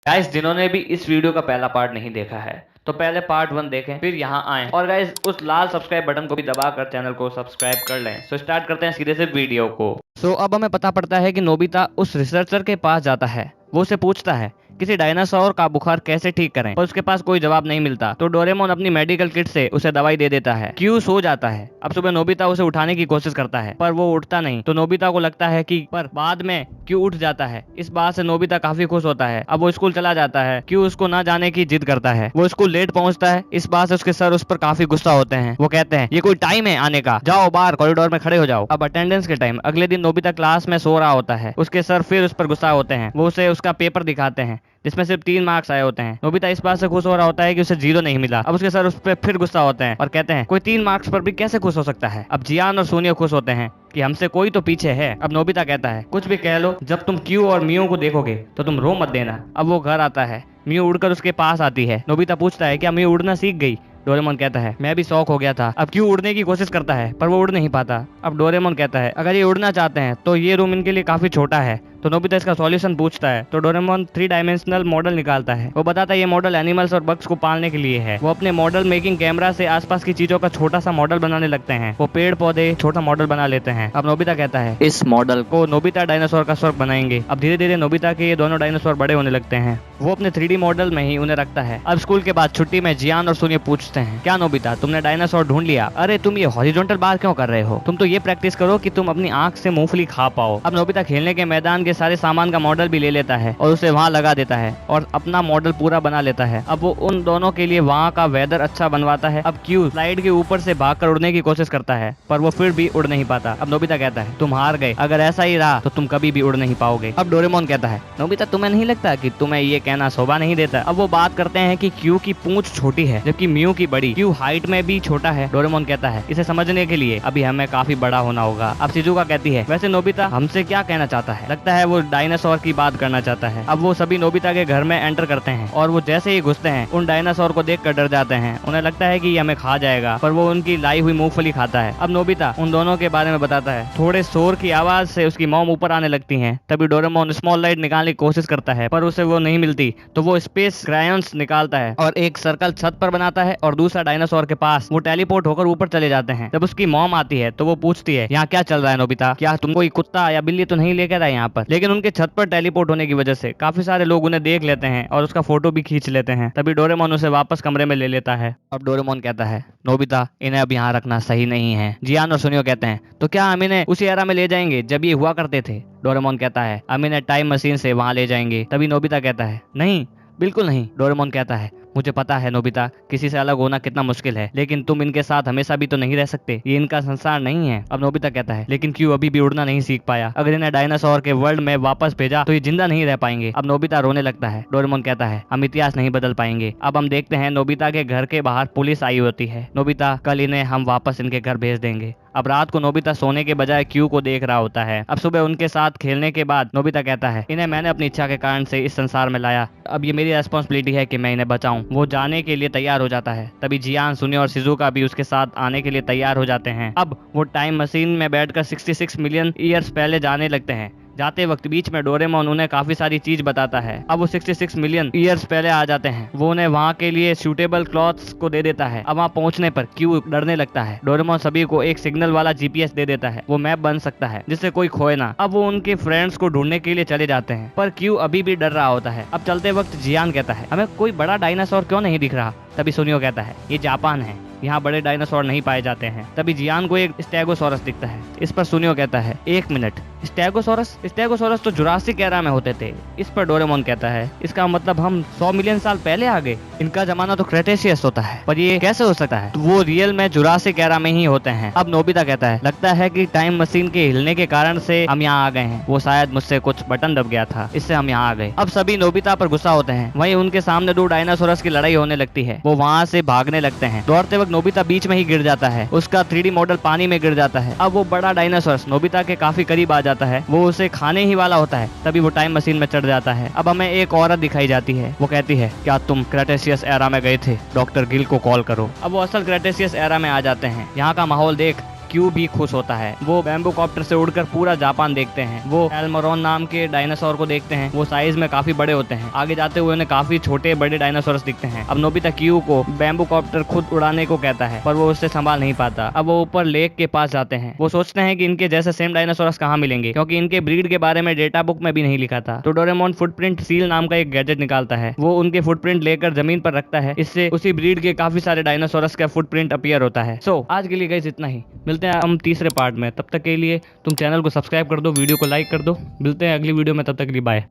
Guys जिन्होंने भी इस वीडियो का पहला पार्ट नहीं देखा है तो पहले पार्ट 1 देखें, फिर यहाँ आएं और गाइस उस लाल सब्सक्राइब बटन को भी दबाकर चैनल को सब्सक्राइब कर लें। सो स्टार्ट करते हैं सीधे से वीडियो को। अब हमें पता पड़ता है कि नोबिता उस रिसर्चर के पास जाता है। वो उसे पूछता है किसी डायनासोर का बुखार कैसे ठीक करें, पर उसके पास कोई जवाब नहीं मिलता। तो डोरेमोन अपनी मेडिकल किट से उसे दवाई दे देता है। क्यू सो जाता है। अब सुबह नोबिता उसे उठाने की कोशिश करता है पर वो उठता नहीं। तो नोबिता को लगता है कि पर बाद में क्यू उठ जाता है। इस बात से नोबिता काफी खुश होता है। अब वो स्कूल चला जाता है। क्यू उसको ना जाने की जिद करता है। वो स्कूल लेट पहुंचता है। इस बात से उसके सर उस पर काफी गुस्सा होते हैं। वो कहते हैं ये कोई टाइम है आने का, जाओ बाहर कॉरिडोर में खड़े हो जाओ। अब अटेंडेंस के टाइम अगले दिन नोबिता क्लास में सो रहा होता है। उसके सर फिर उस पर गुस्सा होते हैं। वो उसे उसका पेपर दिखाते हैं जिसमें सिर्फ 3 मार्क्स आए होते हैं। नोबिता इस बात से खुश हो रहा होता है कि उसे 0 नहीं मिला। अब उसके सर उस पर फिर गुस्सा होते हैं और कहते हैं कोई 3 मार्क्स पर भी कैसे खुश हो सकता है। अब जियान और सोनिया खुश होते हैं कि हमसे कोई तो पीछे है। अब नोबिता कहता है कुछ भी कह लो, जब तुम क्यू और मियो को देखोगे तो तुम रो मत देना। अब वो घर आता है। मियो उड़कर उसके पास आती है। नोबिता पूछता है क्या मियो उड़ना सीख गई। डोरेमोन कहता है मैं भी शौक हो गया था। अब क्यू उड़ने की कोशिश करता है पर वो उड़ नहीं पाता। अब डोरेमोन कहता है अगर ये उड़ना चाहते हैं तो ये रूम इनके लिए काफी छोटा है। तो नोबिता इसका सॉल्यूशन पूछता है। तो डोरेमोन 3 डायमेंशनल मॉडल निकालता है। वो बताता है ये मॉडल एनिमल्स और बग्स को पालने के लिए है। वो अपने मॉडल मेकिंग कैमरा से आसपास की चीजों का छोटा सा मॉडल बनाने लगते हैं। वो पेड़ पौधे छोटा मॉडल बना लेते हैं। अब नोबिता कहता है इस मॉडल को नोबिता डायनासोर का स्वर्ग बनाएंगे। अब धीरे धीरे नोबिता के ये दोनों डायनासोर बड़े होने लगते हैं। वो अपने 3D मॉडल में ही उन्हें रखता है। अब स्कूल के बाद छुट्टी में जियान और सोनिया पूछते हैं क्या नोबिता तुमने डायनासोर ढूंढ लिया। अरे तुम ये हॉरिजॉन्टल बार क्यों कर रहे हो, तुम तो ये प्रैक्टिस करो कि तुम अपनी आंख से मूंगफली खा पाओ। अब नोबिता खेलने के मैदान के सारे सामान का मॉडल भी ले लेता है और उसे वहां लगा देता है और अपना मॉडल पूरा बना लेता है। अब वो उन दोनों के लिए वहां का वेदर अच्छा बनवाता है। अब क्यू स्लाइड के ऊपर से भागकर उड़ने की कोशिश करता है पर वो फिर भी उड़ नहीं पाता। अब नोबिता कहता है तुम हार गए, अगर ऐसा ही रहा तो तुम कभी भी उड़ नहीं पाओगे। अब डोरेमोन कहता है नोबिता तुम्हें नहीं लगता कि तुम्हें ये कहना शोभा नहीं देता। अब वो बात करते हैं कि क्यू की पूंछ छोटी है जबकि मियो की बड़ी। क्यू हाइट में भी छोटा है। डोरेमोन कहता है इसे समझने के लिए अभी हमें काफी बड़ा होना होगा। अब शिजुका कहती है वैसे नोबिता हमसे क्या कहना चाहता है, लगता है वो डायनासोर की बात करना चाहता है। अब वो सभी नोबिता के घर में एंटर करते हैं और वो जैसे ही घुसते हैं उन डायनासोर को देखकर डर जाते हैं। उन्हें लगता है कि ये हमें खा जाएगा पर वो उनकी लाई हुई मूंगफली खाता है। अब नोबिता उन दोनों के बारे में बताता है। थोड़े शोर की आवाज से उसकी मॉम ऊपर आने लगती है। तभी डोरेमोन स्मॉल लाइट निकालने की कोशिश करता है पर उसे वो नहीं मिलती। तो वो स्पेस क्रायंस निकालता है और एक सर्कल छत पर बनाता है और दूसरा डायनासोर के पास वो टेलीपोर्ट होकर ऊपर चले जाते हैं। जब उसकी मॉम आती है तो वो पूछती है यहाँ क्या चल रहा है नोबिता, क्या तुम कोई कुत्ता या बिल्ली तो नहीं लेकर आए यहाँ पर। लेकिन उनके छत पर टेलीपोर्ट होने की वजह से काफी सारे लोग उन्हें देख लेते हैं और उसका फोटो भी खींच लेते हैं। तभी डोरेमोन उसे वापस कमरे में ले लेता है। अब डोरेमोन कहता है नोबिता इन्हें अब यहाँ रखना सही नहीं है। जियान और सुनियो कहते हैं तो क्या हम इन्हें उसी एरा में ले जाएंगे जब ये हुआ करते थे। डोरेमोन कहता है हम इन्हें टाइम मशीन से वहां ले जाएंगे। तभी नोबिता कहता है नहीं बिल्कुल नहीं। डोरेमोन कहता है मुझे पता है नोबिता किसी से अलग होना कितना मुश्किल है, लेकिन तुम इनके साथ हमेशा भी तो नहीं रह सकते, ये इनका संसार नहीं है। अब नोबिता कहता है लेकिन क्यों अभी भी उड़ना नहीं सीख पाया, अगर इन्हें डायनासोर के वर्ल्ड में वापस भेजा तो ये जिंदा नहीं रह पाएंगे। अब नोबिता रोने लगता है। डोरेमोन कहता है हम इतिहास नहीं बदल पाएंगे। अब हम देखते हैं नोबिता के घर के बाहर पुलिस आई होती है। नोबिता कल इन्हें हम वापस इनके घर भेज देंगे। अब रात को नोबिता सोने के बजाय क्यू को देख रहा होता है। अब सुबह उनके साथ खेलने के बाद नोबिता कहता है इन्हें मैंने अपनी इच्छा के कारण से इस संसार में लाया, अब ये मेरी रिस्पॉन्सिबिलिटी है कि मैं इन्हें बचाऊं। वो जाने के लिए तैयार हो जाता है। तभी जियान सुनियो और शिजुका भी उसके साथ आने के लिए तैयार हो जाते हैं। अब वो टाइम मशीन में बैठकर 66 मिलियन ईयर्स पहले जाने लगते हैं। जाते वक्त बीच में डोरेमोन उन्हें काफी सारी चीज बताता है। अब वो 66 मिलियन ईयर्स पहले आ जाते हैं। वो उन्हें वहाँ के लिए सूटेबल क्लॉथ्स को दे देता है। अब वहाँ पहुँचने पर क्यू डरने लगता है। डोरेमोन सभी को एक सिग्नल वाला GPS दे देता है, वो मैप बन सकता है जिससे कोई खोए ना। अब वो उनके फ्रेंड्स को ढूंढने के लिए चले जाते हैं पर क्यू अभी भी डर रहा होता है। अब चलते वक्त जियान कहता है हमें कोई बड़ा डायनासोर क्यों नहीं दिख रहा। तभी सुनियो कहता है ये जापान है, यहाँ बड़े डायनासोर नहीं पाए जाते हैं। तभी जियान को एक स्टेगोसोरस दिखता है। इस पर सुनियो कहता है 1 मिनट, स्टेगोसोरस तो जुरासिक एरा में होते थे। इस पर डोरेमोन कहता है इसका मतलब हम 100 मिलियन साल पहले आ गए, इनका जमाना तो क्रेटेशियस होता है, पर ये कैसे हो सकता है। तो वो रियल में जुरासिक एरा में ही होते हैं। अब नोबिता कहता है लगता है कि टाइम मशीन के हिलने के कारण से हम यहाँ आ गए हैं, वो शायद मुझसे कुछ बटन दब गया था, इससे हम यहाँ आ गए। अब सभी नोबिता पर गुस्सा होते हैं। वहीं उनके सामने 2 डायनासोरस की लड़ाई होने लगती है। वो वहाँ से भागने लगते हैं। दौड़ते वक्त नोबिता बीच में ही गिर जाता है। उसका 3D मॉडल पानी में गिर जाता है। अब वो बड़ा डायनासोरस नोबिता के काफी करीब आ जाता है। वो उसे खाने ही वाला होता है। तभी वो टाइम मशीन में चढ़ जाता है। अब हमें एक औरत दिखाई जाती है। वो कहती है क्या तुम क्रेटेशियस एरा में गए थे, डॉक्टर गिल को कॉल करो। अब वो असल क्रेटेशियस एरा में आ जाते हैं। यहाँ का माहौल देख क्यू भी खुश होता है। वो बैम्बू कॉप्टर से उड़कर पूरा जापान देखते हैं। वो एल्मोरॉन नाम के डायनासोर को देखते हैं। वो साइज में काफी बड़े होते हैं। आगे जाते हुए उन्हें काफी छोटे बड़े डायनासोरस दिखते हैं। अब नोबिता क्यू को बैम्बू कॉप्टर खुद उड़ाने को कहता है, पर वो उससे संभाल नहीं पाता। अब वो ऊपर लेक के पास जाते हैं। वो सोचते हैं कि इनके जैसे सेम डायनासोरस कहाँ मिलेंगे, क्योंकि इनके ब्रीड के बारे में डेटा बुक में भी नहीं लिखा था। तो डोरेमोन फुटप्रिंट सील नाम का एक गैजेट निकालता है। वो उनके फुटप्रिंट लेकर जमीन पर रखता है। इससे उसी ब्रीड के काफी सारे डायनासोरस का फुटप्रिंट अपीयर होता है। सो आज के लिए गाइस इतना ही। मिलते हैं हम तीसरे पार्ट में। तब तक के लिए तुम चैनल को सब्सक्राइब कर दो, वीडियो को लाइक कर दो। मिलते हैं अगली वीडियो में, तब तक के लिए बाय।